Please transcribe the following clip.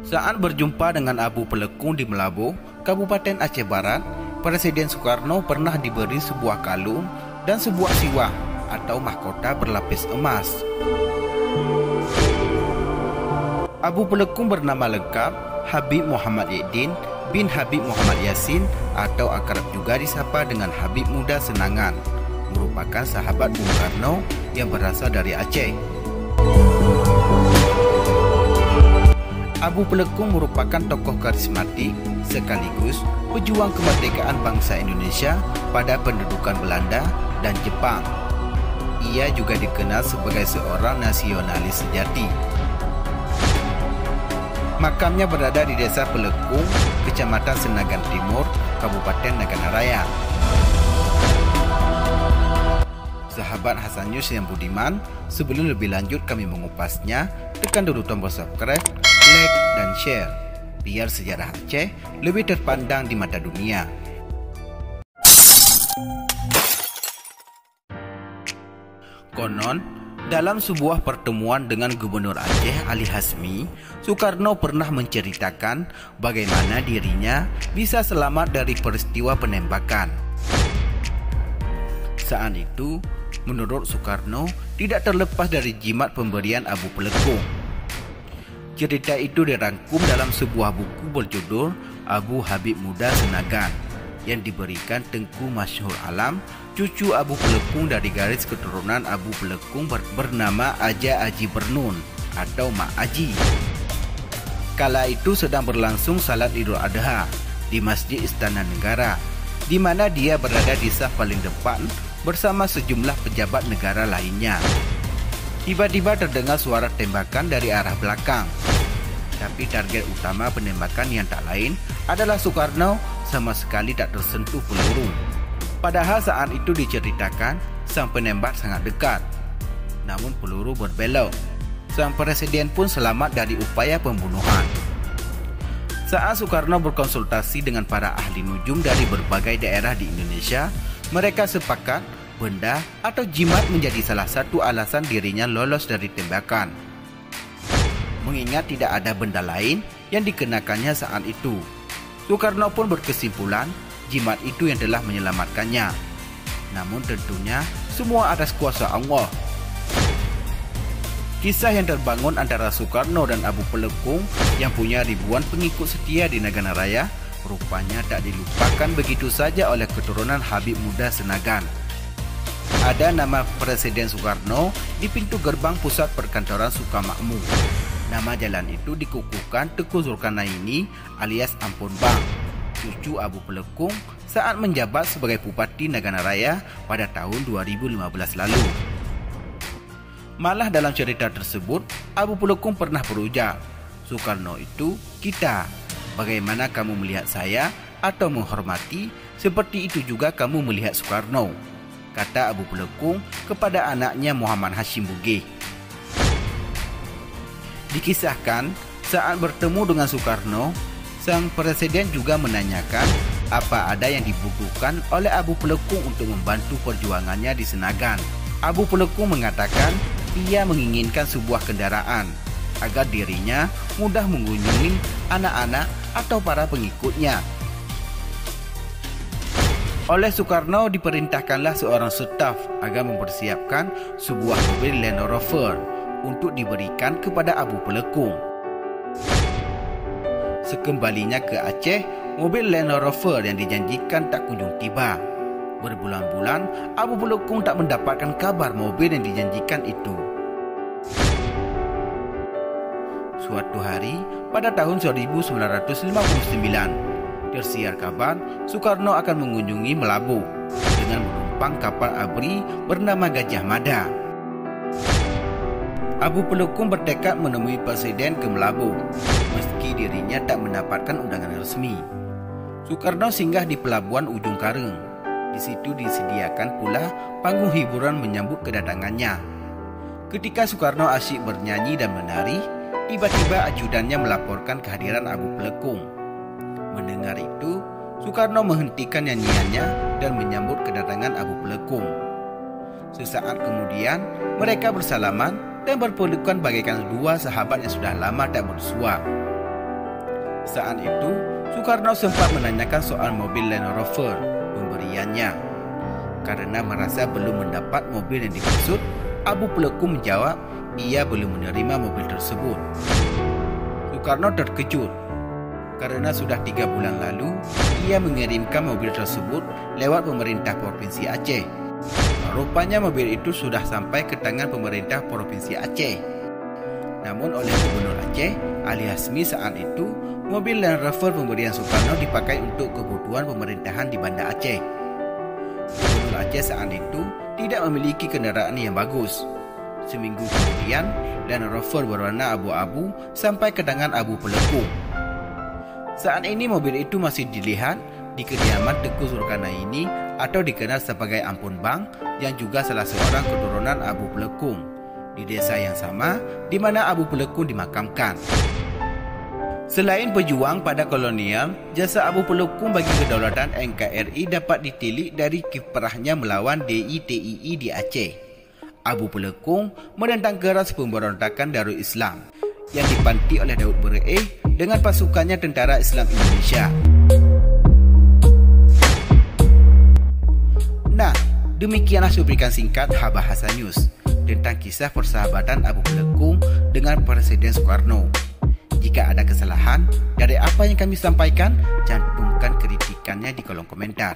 Saat berjumpa dengan Abu Pelekung di Melabuh, Kabupaten Aceh Barat, Presiden Soekarno pernah diberi sebuah kalung dan sebuah siwak atau mahkota berlapis emas. Abu Pelekung bernama lengkap Habib Muhammad Yekdin bin Habib Muhammad Yasin atau akrab juga disapa dengan Habib Muda Senangan, merupakan sahabat Bung Karno yang berasal dari Aceh. Abu Pelekung merupakan tokoh karismatik sekaligus pejuang kemerdekaan bangsa Indonesia pada pendudukan Belanda dan Jepang. Ia juga dikenal sebagai seorang nasionalis sejati. Makamnya berada di Desa Pelekung, Kecamatan Senagan Timur, Kabupaten Nagana Raya. Sahabat Hasan News yang budiman, sebelum lebih lanjut kami mengupasnya, tekan dulu tombol subscribe, like, dan share, biar sejarah Aceh lebih terpandang di mata dunia. Konon, dalam sebuah pertemuan dengan Gubernur Aceh Ali Hasmi, Soekarno pernah menceritakan bagaimana dirinya bisa selamat dari peristiwa penembakan. Saat itu, menurut Soekarno, tidak terlepas dari jimat pemberian Abu Pelekung. Cerita itu dirangkum dalam sebuah buku berjudul Abu Habib Muda Senagan yang diberikan Tengku Masyhur Alam, cucu Abu Pelekung dari garis keturunan Abu Pelekung bernama Aja Aji Bernun atau Mak Aji. Kala itu sedang berlangsung salat Idul Adha di Masjid Istana Negara, di mana dia berada di saf paling depan bersama sejumlah pejabat negara lainnya. Tiba-tiba terdengar suara tembakan dari arah belakang. Tapi target utama penembakan yang tak lain adalah Soekarno sama sekali tak tersentuh peluru. Padahal saat itu diceritakan sang penembak sangat dekat. Namun peluru berbelok. Sang presiden pun selamat dari upaya pembunuhan. Saat Soekarno berkonsultasi dengan para ahli nujum dari berbagai daerah di Indonesia, mereka sepakat benda atau jimat menjadi salah satu alasan dirinya lolos dari tembakan. Mengingat tidak ada benda lain yang dikenakannya saat itu, Soekarno pun berkesimpulan jimat itu yang telah menyelamatkannya. Namun tentunya semua atas kuasa Allah. Kisah yang terbangun antara Soekarno dan Abu Pelekung yang punya ribuan pengikut setia di Nagana Raya rupanya tak dilupakan begitu saja oleh keturunan Habib Muda Senagan. Ada nama Presiden Soekarno di pintu gerbang pusat perkantoran Sukamakmur. Nama jalan itu dikukuhkan Tengku Zulkarnaini alias Ampun Bang, cucu Abu Pelekung saat menjabat sebagai Bupati Nagana Raya pada tahun 2015 lalu. Malah dalam cerita tersebut, Abu Pelekung pernah berujar, Soekarno itu kita. Bagaimana kamu melihat saya atau menghormati, seperti itu juga kamu melihat Soekarno, kata Abu Pelekung kepada anaknya Muhammad Hashim Bugeh. Dikisahkan saat bertemu dengan Soekarno, sang presiden juga menanyakan apa ada yang dibutuhkan oleh Abu Pelekung untuk membantu perjuangannya di Senagan. Abu Pelekung mengatakan ia menginginkan sebuah kendaraan agar dirinya mudah mengunjungi anak-anak atau para pengikutnya. Oleh Soekarno diperintahkanlah seorang staf agar mempersiapkan sebuah mobil Land Rover untuk diberikan kepada Abu Pelekung. Sekembalinya ke Aceh, mobil Land Rover yang dijanjikan tak kunjung tiba. Berbulan-bulan Abu Pelekung tak mendapatkan kabar mobil yang dijanjikan itu. Suatu hari pada tahun 1959, tersiar kabar Soekarno akan mengunjungi Melabuh dengan menumpang kapal abri bernama Gajah Mada. Abu Pelekung bertekad menemui Presiden ke Melabuh, meski dirinya tak mendapatkan undangan resmi. Soekarno singgah di Pelabuhan Ujung Kareng. Di situ disediakan pula panggung hiburan menyambut kedatangannya. Ketika Soekarno asyik bernyanyi dan menari, tiba-tiba ajudannya melaporkan kehadiran Abu Pelekung. Mendengar itu, Soekarno menghentikan nyanyiannya dan menyambut kedatangan Abu Pelekung. Sesaat kemudian, mereka bersalaman dan berpelukan bagaikan dua sahabat yang sudah lama tak bersua. Saat itu, Soekarno sempat menanyakan soal mobil Land Rover pemberiannya. Karena merasa belum mendapat mobil yang dimaksud, Abu Pelekung menjawab ia belum menerima mobil tersebut. Soekarno terkejut karena sudah 3 bulan lalu ia mengirimkan mobil tersebut lewat pemerintah Provinsi Aceh. Rupanya mobil itu sudah sampai ke tangan pemerintah Provinsi Aceh. Namun oleh Gubernur Aceh, Ali Hasmi saat itu, mobil Land Rover pemberian Soekarno dipakai untuk kebutuhan pemerintahan di Banda Aceh. Gubernur Aceh saat itu tidak memiliki kendaraan yang bagus. Seminggu kemudian, Land Rover berwarna abu-abu sampai ke tangan Abu Pelekung. Saat ini mobil itu masih dilihat di kediaman Tengku Zulkarnaini atau dikenal sebagai Ampun Bang, yang juga salah seorang keturunan Abu Pelekung, di desa yang sama di mana Abu Pelekung dimakamkan. Selain pejuang pada kolonial, jasa Abu Pelekung bagi kedaulatan NKRI dapat ditilik dari kiprahnya melawan DITII di Aceh. Abu Pelekung menentang keras pemberontakan Darul Islam yang dipanti oleh Daud Bereh dengan pasukannya Tentara Islam Indonesia. Nah, demikianlah cuplikan singkat Bahasa News tentang kisah persahabatan Abu Pelekung dengan Presiden Soekarno. Jika ada kesalahan dari apa yang kami sampaikan, cantumkan kritikannya di kolom komentar.